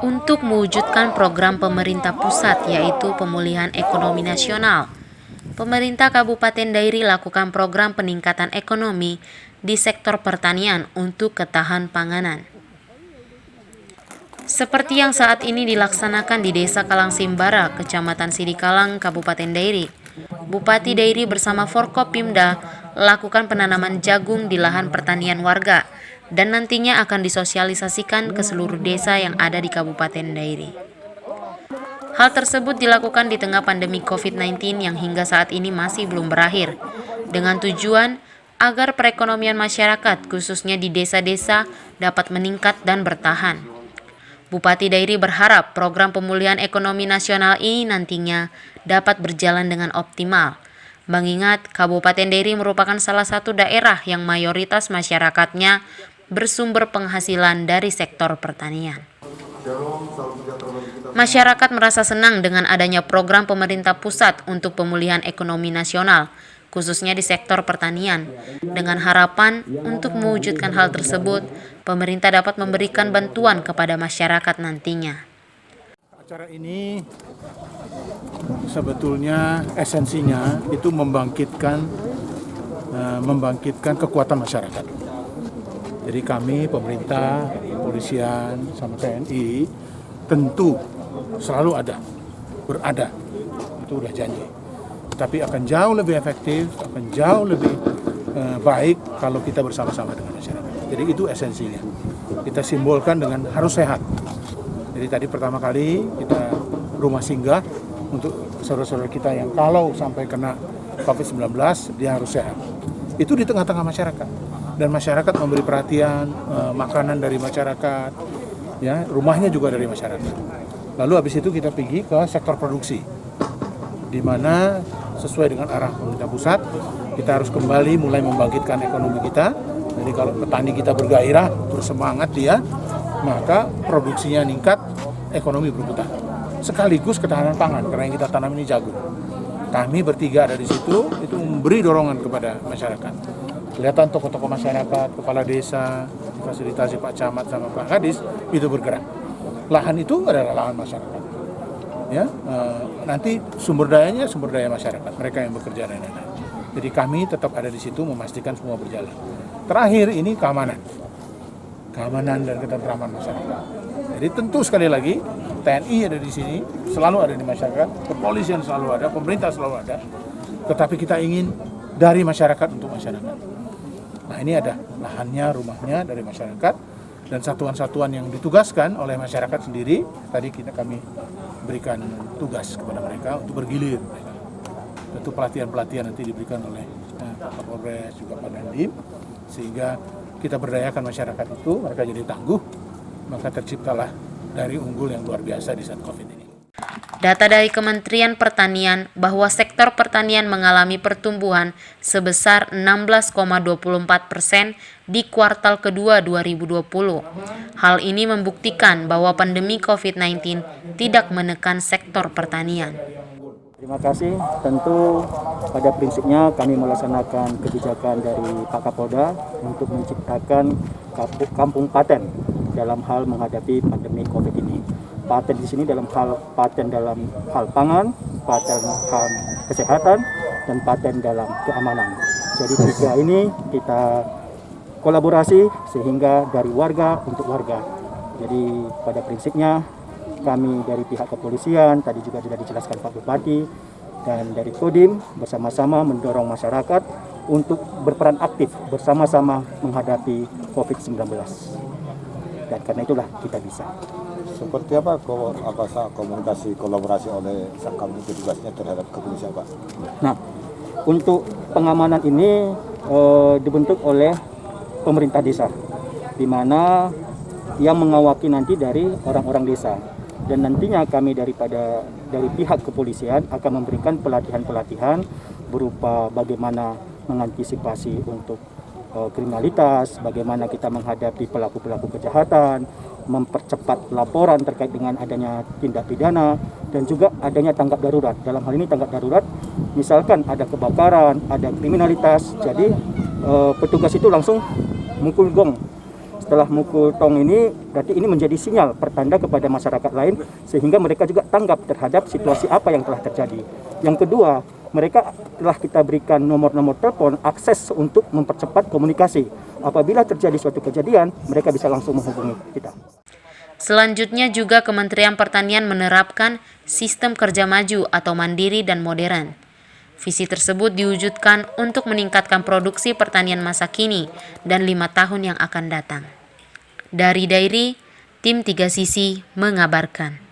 untuk mewujudkan program pemerintah pusat yaitu pemulihan ekonomi nasional. Pemerintah Kabupaten Dairi lakukan program peningkatan ekonomi di sektor pertanian untuk ketahan panganan. Seperti yang saat ini dilaksanakan di Desa Kalangsimbara, Kecamatan Sidikalang, Kabupaten Dairi. Bupati Dairi bersama Forkopimda lakukan penanaman jagung di lahan pertanian warga dan nantinya akan disosialisasikan ke seluruh desa yang ada di Kabupaten Dairi. Hal tersebut dilakukan di tengah pandemi COVID-19 yang hingga saat ini masih belum berakhir, dengan tujuan agar perekonomian masyarakat khususnya di desa-desa dapat meningkat dan bertahan. Bupati Dairi berharap program pemulihan ekonomi nasional ini nantinya dapat berjalan dengan optimal. Mengingat Kabupaten Dairi merupakan salah satu daerah yang mayoritas masyarakatnya bersumber penghasilan dari sektor pertanian. Masyarakat merasa senang dengan adanya program pemerintah pusat untuk pemulihan ekonomi nasional, khususnya di sektor pertanian. Dengan harapan untuk mewujudkan hal tersebut, pemerintah dapat memberikan bantuan kepada masyarakat nantinya. Acara ini sebetulnya esensinya itu membangkitkan kekuatan masyarakat. Jadi kami, pemerintah, kepolisian, sama TNI tentu selalu berada, itu udah janji. Tapi akan jauh lebih efektif, akan jauh lebih baik kalau kita bersama-sama dengan masyarakat. Jadi itu esensinya. Kita simbolkan dengan harus sehat. Jadi tadi pertama kali kita rumah singgah untuk saudara-saudara kita yang kalau sampai kena COVID-19 dia harus sehat. Itu di tengah-tengah masyarakat. Dan masyarakat memberi perhatian, makanan dari masyarakat, ya, rumahnya juga dari masyarakat. Lalu habis itu kita pergi ke sektor produksi, di mana sesuai dengan arah pemerintah pusat, kita harus kembali mulai membangkitkan ekonomi kita. Jadi kalau petani kita bergairah, bersemangat dia, maka produksinya meningkat, ekonomi berputar. Sekaligus ketahanan pangan, karena yang kita tanam ini jagung. Kami bertiga ada di situ, itu memberi dorongan kepada masyarakat. Kelihatan tokoh-tokoh masyarakat, kepala desa, fasilitasi Pak Camat sama Pak Kadis, itu bergerak. Lahan itu adalah lahan masyarakat. Ya, nanti sumber daya masyarakat, mereka yang bekerja dan lain-lain. Jadi kami tetap ada di situ memastikan semua berjalan. Terakhir ini keamanan dan ketentraman masyarakat. Jadi tentu sekali lagi TNI ada di sini, selalu ada di masyarakat, kepolisian selalu ada, pemerintah selalu ada. Tetapi kita ingin dari masyarakat untuk masyarakat. Nah ini ada lahannya, rumahnya dari masyarakat dan satuan-satuan yang ditugaskan oleh masyarakat sendiri. Tadi kami berikan tugas kepada mereka untuk bergilir. Tentu pelatihan-pelatihan nanti diberikan oleh Pak Kapolres juga Pak Dandim, sehingga kita berdayakan masyarakat itu, mereka jadi tangguh, maka terciptalah dari unggul yang luar biasa di saat COVID ini. Data dari Kementerian Pertanian bahwa sektor pertanian mengalami pertumbuhan sebesar 16,24% di kuartal kedua 2020. Hal ini membuktikan bahwa pandemi COVID-19 tidak menekan sektor pertanian. Terima kasih. Tentu pada prinsipnya kami melaksanakan kebijakan dari Pak Kapolda untuk menciptakan kampung paten dalam hal menghadapi pandemi COVID ini. Paten di sini dalam hal pangan, paten hal kesehatan, dan paten dalam keamanan. Jadi tiga ini kita kolaborasi sehingga dari warga untuk warga. Jadi pada prinsipnya kami dari pihak kepolisian, tadi juga sudah dijelaskan Pak Bupati, dan dari Kodim bersama-sama mendorong masyarakat untuk berperan aktif bersama-sama menghadapi COVID-19. Dan karena itulah kita bisa. Seperti apa komunikasi kolaborasi oleh Sakam petugasnya terhadap kepolisian, Pak? Nah, untuk pengamanan ini dibentuk oleh pemerintah desa, di mana yang mengawaki nanti dari orang-orang desa. Dan nantinya kami dari pihak kepolisian akan memberikan pelatihan-pelatihan berupa bagaimana mengantisipasi untuk kriminalitas, bagaimana kita menghadapi pelaku-pelaku kejahatan, mempercepat laporan terkait dengan adanya tindak pidana, dan juga adanya tanggap darurat. Dalam hal ini tanggap darurat, misalkan ada kebakaran, ada kriminalitas, jadi petugas itu langsung mukul gong setelah mukul tong ini, berarti ini menjadi sinyal pertanda kepada masyarakat lain sehingga mereka juga tanggap terhadap situasi apa yang telah terjadi. Yang kedua, mereka telah kita berikan nomor-nomor telepon akses untuk mempercepat komunikasi. Apabila terjadi suatu kejadian, mereka bisa langsung menghubungi kita. Selanjutnya juga Kementerian Pertanian menerapkan sistem kerja maju atau mandiri dan modern. Visi tersebut diwujudkan untuk meningkatkan produksi pertanian masa kini dan 5 tahun yang akan datang. Dari Dairi, Tim 3 Sisi mengabarkan.